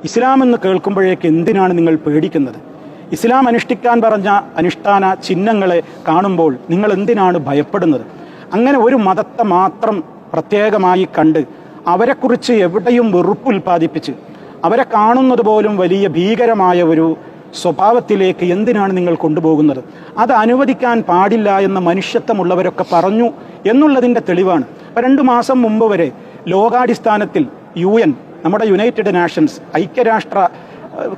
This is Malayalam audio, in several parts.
ഇസ്ലാം എന്ന് കേൾക്കുമ്പോഴേക്ക് എന്തിനാണ് നിങ്ങൾ പേടിക്കുന്നത്? ഇസ്ലാം അനുഷ്ഠിക്കാൻ പറഞ്ഞ അനുഷ്ഠാന ചിഹ്നങ്ങളെ കാണുമ്പോൾ നിങ്ങൾ എന്തിനാണ് ഭയപ്പെടുന്നത്? അങ്ങനെ ഒരു മതത്തെ മാത്രം പ്രത്യേകമായി കണ്ട് അവരെക്കുറിച്ച് എവിടെയും വെറുപ്പ് ഉൽപ്പാദിപ്പിച്ച് അവരെ കാണുന്നത് പോലും വലിയ ഭീകരമായ ഒരു സ്വഭാവത്തിലേക്ക് എന്തിനാണ് നിങ്ങൾ കൊണ്ടുപോകുന്നത്? അത് അനുവദിക്കാൻ പാടില്ല എന്ന് മനുഷ്യത്വമുള്ളവരൊക്കെ പറഞ്ഞു എന്നുള്ളതിൻ്റെ തെളിവാണ്. അപ്പോൾ 2 മാസം മുമ്പ് വരെ ലോകാടിസ്ഥാനത്തിൽ UN, നമ്മുടെ യുണൈറ്റഡ് നാഷൻസ്, ഐക്യരാഷ്ട്ര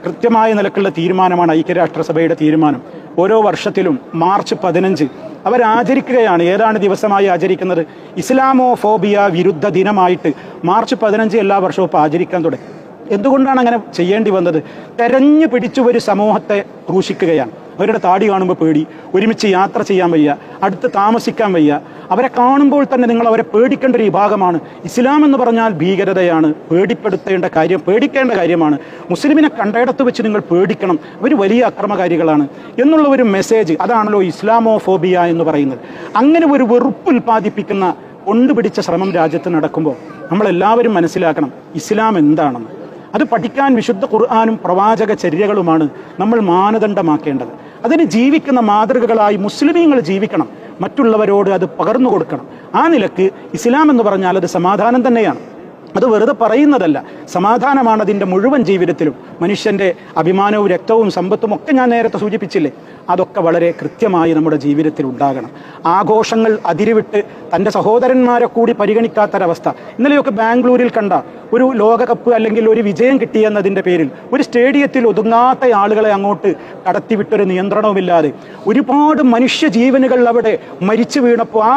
കൃത്യമായ നിലക്കുള്ള തീരുമാനമാണ് ഐക്യരാഷ്ട്രസഭയുടെ തീരുമാനം. ഓരോ വർഷത്തിലും മാർച്ച് 15 അവരാചരിക്കുകയാണ്. ഏതാണ് ദിവസമായി ആചരിക്കുന്നത്? ഇസ്ലാമോഫോബിയ വിരുദ്ധ ദിനമായിട്ട് മാർച്ച് 15 എല്ലാ വർഷവും ഇപ്പോൾ ആചരിക്കാൻ തുടങ്ങി. എന്തുകൊണ്ടാണ് അങ്ങനെ ചെയ്യേണ്ടി വന്നത്? തെരഞ്ഞു പിടിച്ചു ഒരു സമൂഹത്തെ ക്രൂശിക്കുകയാണ്. അവരുടെ താടി കാണുമ്പോൾ പേടി, ഒരുമിച്ച് യാത്ര ചെയ്യാൻ വയ്യ, അടുത്ത് താമസിക്കാൻ വയ്യ. അവരെ കാണുമ്പോൾ തന്നെ നിങ്ങൾ അവരെ പേടിക്കേണ്ട ഒരു വിഭാഗമാണ്. ഇസ്ലാം എന്ന് പറഞ്ഞാൽ ഭീകരതയാണ്, പേടിക്കേണ്ട കാര്യമാണ്. മുസ്ലിമിനെ കണ്ടയിടത്ത് വെച്ച് നിങ്ങൾ പേടിക്കണം, അവർ വലിയ അക്രമകാരികളാണ് എന്നുള്ള ഒരു മെസ്സേജ്, അതാണല്ലോ ഇസ്ലാമോഫോബിയ എന്ന് പറയുന്നത്. അങ്ങനെ ഒരു വെറുപ്പ് ഉൽപ്പാദിപ്പിക്കുന്ന കൊണ്ടുപിടിച്ച ശ്രമം രാജ്യത്ത് നടക്കുമ്പോൾ നമ്മളെല്ലാവരും മനസ്സിലാക്കണം ഇസ്ലാം എന്താണെന്ന്. അത് പഠിക്കാൻ വിശുദ്ധ ഖുർആനും പ്രവാചക ചര്യകളുമാണ് നമ്മൾ മാനദണ്ഡമാക്കേണ്ടത്. അതിന് ജീവിക്കുന്ന മാതൃകകളായി മുസ്ലിമീങ്ങൾ ജീവിക്കണം, മറ്റുള്ളവരോട് അത് പകർന്നു കൊടുക്കണം. ആ നിലക്ക് ഇസ്ലാം എന്ന് പറഞ്ഞാൽ അത് സമാധാനം തന്നെയാണ്. അത് വെറുതെ പറയുന്നതല്ല, സമാധാനമാണ് അതിൻ്റെ മുഴുവൻ ജീവിതത്തിലും. മനുഷ്യൻ്റെ അഭിമാനവും രക്തവും സമ്പത്തും ഒക്കെ ഞാൻ നേരത്തെ സൂചിപ്പിച്ചില്ലേ, അതൊക്കെ വളരെ കൃത്യമായി നമ്മുടെ ജീവിതത്തിൽ ഉണ്ടാകണം. ആഘോഷങ്ങൾ അതിരുവിട്ട് തൻ്റെ സഹോദരന്മാരെ കൂടി പരിഗണിക്കാത്തൊരവസ്ഥ. ഇന്നലെയൊക്കെ ബാംഗ്ലൂരിൽ കണ്ട ഒരു ലോകകപ്പ് അല്ലെങ്കിൽ ഒരു വിജയം കിട്ടിയെന്നതിൻ്റെ പേരിൽ ഒരു സ്റ്റേഡിയത്തിൽ ഒതുങ്ങാത്ത ആളുകളെ അങ്ങോട്ട് കടത്തിവിട്ടൊരു നിയന്ത്രണവുമില്ലാതെ ഒരുപാട് മനുഷ്യ ജീവനുകൾ അവിടെ മരിച്ചു വീണപ്പോൾ ആ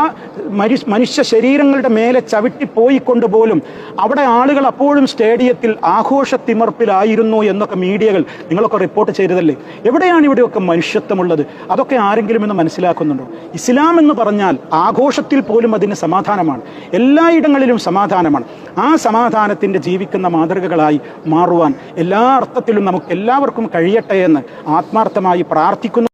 മനുഷ്യ ശരീരങ്ങളുടെ മേലെ ചവിട്ടിപ്പോയിക്കൊണ്ട് പോലും അവിടെ ആളുകൾ അപ്പോഴും സ്റ്റേഡിയത്തിൽ ആഘോഷത്തിമർപ്പിലായിരുന്നു എന്നൊക്കെ മീഡിയകൾ നിങ്ങളൊക്കെ റിപ്പോർട്ട് ചെയ്തതല്ലേ. എവിടെയാണ് ഇവിടെയൊക്കെ മനുഷ്യത്വമുള്ളത്? അതൊക്കെ ആരെങ്കിലും ഇന്ന് മനസ്സിലാക്കുന്നുണ്ടോ? ഇസ്ലാം എന്ന് പറഞ്ഞാൽ ആഘോഷത്തിൽ പോലും അതിന് സമാധാനമാണ്, എല്ലായിടങ്ങളിലും സമാധാനമാണ്. ആ സമാധാനത്തിൻ്റെ ജീവിക്കുന്ന മാതൃകകളായി മാറുവാൻ എല്ലാ അർത്ഥത്തിലും നമുക്ക് എല്ലാവർക്കും കഴിയട്ടെ എന്ന് ആത്മാർത്ഥമായി പ്രാർത്ഥിക്കുന്നു.